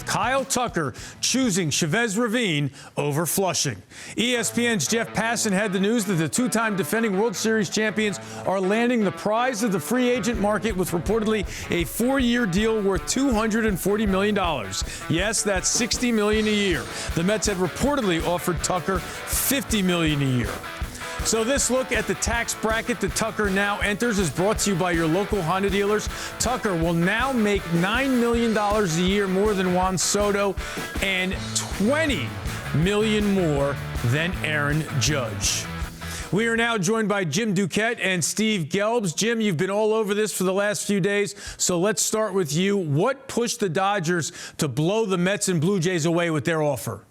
Kyle Tucker choosing Chavez Ravine over Flushing. ESPN's Jeff Passan had the news that the two-time defending World Series champions are landing the prize of the free agent market with reportedly a 4-year deal worth $240 million. Yes, that's $60 million a year. The Mets had reportedly offered Tucker $50 million a year. So this look at the tax bracket that Tucker now enters is brought to you by your local Honda dealers. Tucker will now make $9 million a year more than Juan Soto and $20 million more than Aaron Judge. We are now joined by Jim Duquette and Steve Gelbs. Jim, you've been all over this for the last few days, so let's start with you. What pushed the Dodgers to blow the Mets and Blue Jays away with their offer?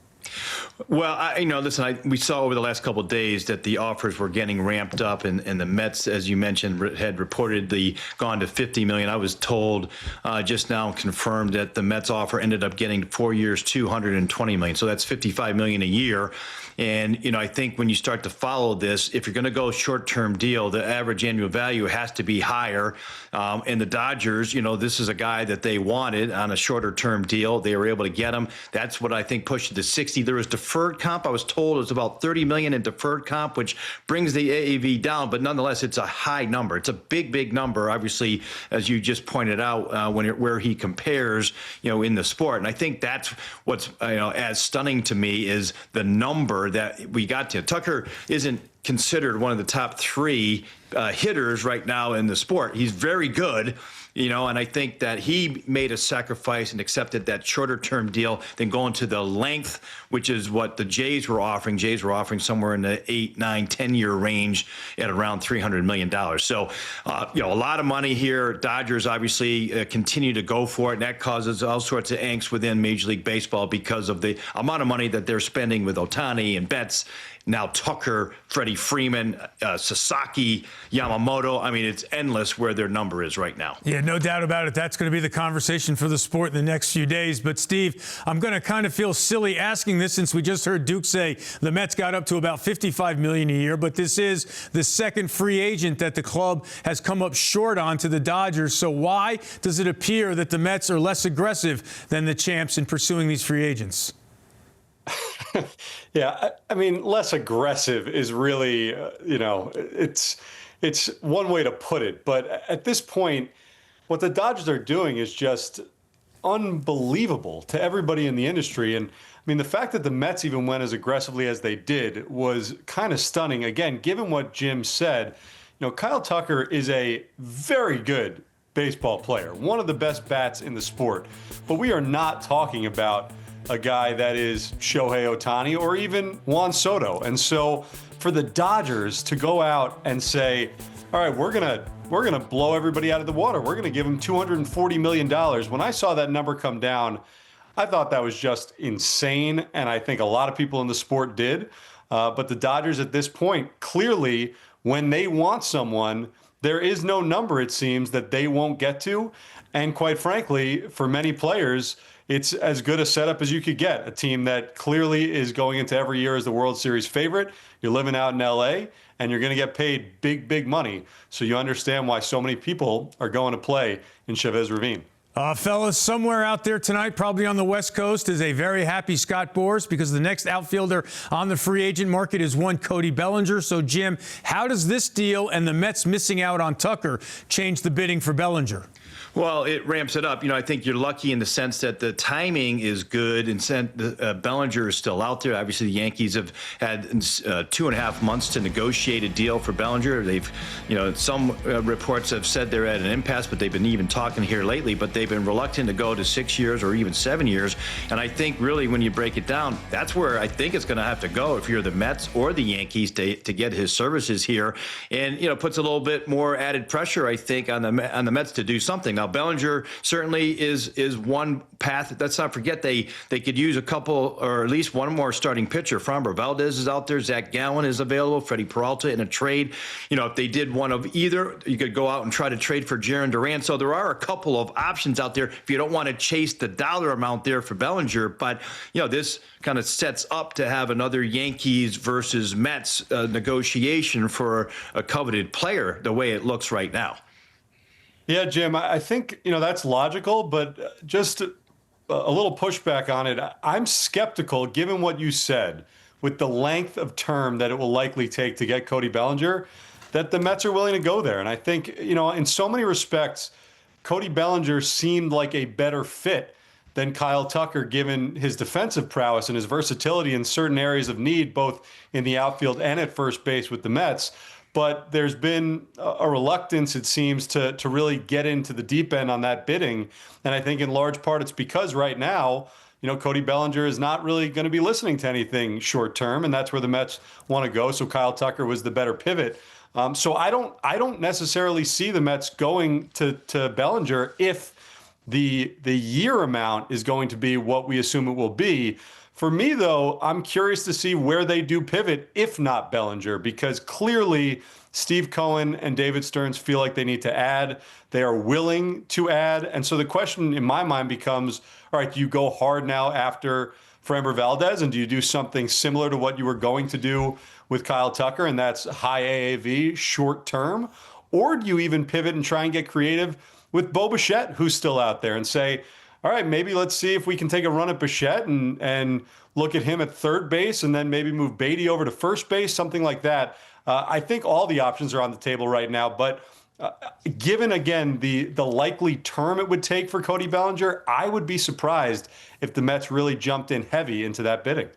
Well, listen, we saw over the last couple of days that the offers were getting ramped up, and the Mets, as you mentioned, had reportedly gone to $50 million. I was told just now, confirmed, that the Mets offer ended up getting 4 years, $220 million. So that's $55 million a year. And, I think when you start to follow this, if you're going to go short-term deal, the average annual value has to be higher. And the Dodgers, this is a guy that they wanted on a shorter-term deal. They were able to get him. That's what I think pushed it to 60. There was deferred comp. I was told it was about $30 million in deferred comp, which brings the AAV down. But nonetheless, it's a high number. It's a big, big number, obviously, as you just pointed out, where he compares, in the sport. And I think that's what's, as stunning to me is the number that we got to. Tucker isn't considered one of the top 3 hitters right now in the sport. He's very good, and I think that he made a sacrifice and accepted that shorter-term deal than going to the length, which is what the Jays were offering. Jays were offering somewhere in the 8, 9, 10-year range at around $300 million. So, a lot of money here. Dodgers obviously continue to go for it, and that causes all sorts of angst within Major League Baseball because of the amount of money that they're spending with Ohtani and Betts. Now Tucker, Freddie Freeman, Sasaki, Yamamoto. I mean, it's endless where their number is right now. Yeah, no doubt about it. That's going to be the conversation for the sport in the next few days. But, Steve, I'm going to kind of feel silly asking this since we just heard Duke say the Mets got up to about $55 million a year. But this is the second free agent that the club has come up short on to the Dodgers. So why does it appear that the Mets are less aggressive than the champs in pursuing these free agents? Yeah, I mean, less aggressive is really, it's one way to put it. But at this point, what the Dodgers are doing is just unbelievable to everybody in the industry. And I mean, the fact that the Mets even went as aggressively as they did was kind of stunning. Again, given what Jim said, Kyle Tucker is a very good baseball player, one of the best bats in the sport. But we are not talking about a guy that is Shohei Ohtani or even Juan Soto. And so for the Dodgers to go out and say, all right, we're gonna blow everybody out of the water. We're gonna give him $240 million. When I saw that number come down, I thought that was just insane. And I think a lot of people in the sport did. But the Dodgers at this point, clearly, when they want someone, there is no number, it seems, that they won't get to. And quite frankly, for many players, it's as good a setup as you could get. A team that clearly is going into every year as the World Series favorite. You're living out in L.A., and you're going to get paid big, big money. So you understand why so many people are going to play in Chavez Ravine. Fellas, somewhere out there tonight, probably on the West Coast, is a very happy Scott Boras because the next outfielder on the free agent market is one Cody Bellinger. So, Jim, how does this deal and the Mets missing out on Tucker change the bidding for Bellinger? Well, it ramps it up. I think you're lucky in the sense that the timing is good and Bellinger is still out there. Obviously, the Yankees have had 2.5 months to negotiate a deal for Bellinger. They've, some reports have said they're at an impasse, but they've been even talking here lately. But they've been reluctant to go to 6 years or even 7 years. And I think really when you break it down, that's where I think it's going to have to go if you're the Mets or the Yankees to get his services here. And, puts a little bit more added pressure, I think, on the Mets to do something. Now, Bellinger certainly is one path. Let's not forget they could use a couple or at least one more starting pitcher. Framber Valdez is out there. Zach Gallen is available. Freddie Peralta in a trade. If they did one of either, you could go out and try to trade for Jarren Duran. So there are a couple of options out there if you don't want to chase the dollar amount there for Bellinger. But, this kind of sets up to have another Yankees versus Mets negotiation for a coveted player the way it looks right now. Yeah, Jim, I think, that's logical, but just a little pushback on it. I'm skeptical, given what you said, with the length of term that it will likely take to get Cody Bellinger, that the Mets are willing to go there. And I think, in so many respects, Cody Bellinger seemed like a better fit than Kyle Tucker, given his defensive prowess and his versatility in certain areas of need, both in the outfield and at first base with the Mets. But there's been a reluctance, it seems, to really get into the deep end on that bidding. And I think in large part it's because right now, Cody Bellinger is not really going to be listening to anything short term, and that's where the Mets want to go. So Kyle Tucker was the better pivot. So I don't necessarily see the Mets going to Bellinger if the year amount is going to be what we assume it will be. For me, though, I'm curious to see where they do pivot, if not Bellinger, because clearly Steve Cohen and David Stearns feel like they need to add. They are willing to add. And so the question in my mind becomes, all right, do you go hard now after Framber Valdez, and do you do something similar to what you were going to do with Kyle Tucker, and that's high AAV, short term? Or do you even pivot and try and get creative with Bo Bichette, who's still out there, and say, all right, maybe let's see if we can take a run at Bichette and look at him at third base, and then maybe move Beatty over to first base, something like that. I think all the options are on the table right now, but given, again, the likely term it would take for Cody Bellinger, I would be surprised if the Mets really jumped in heavy into that bidding.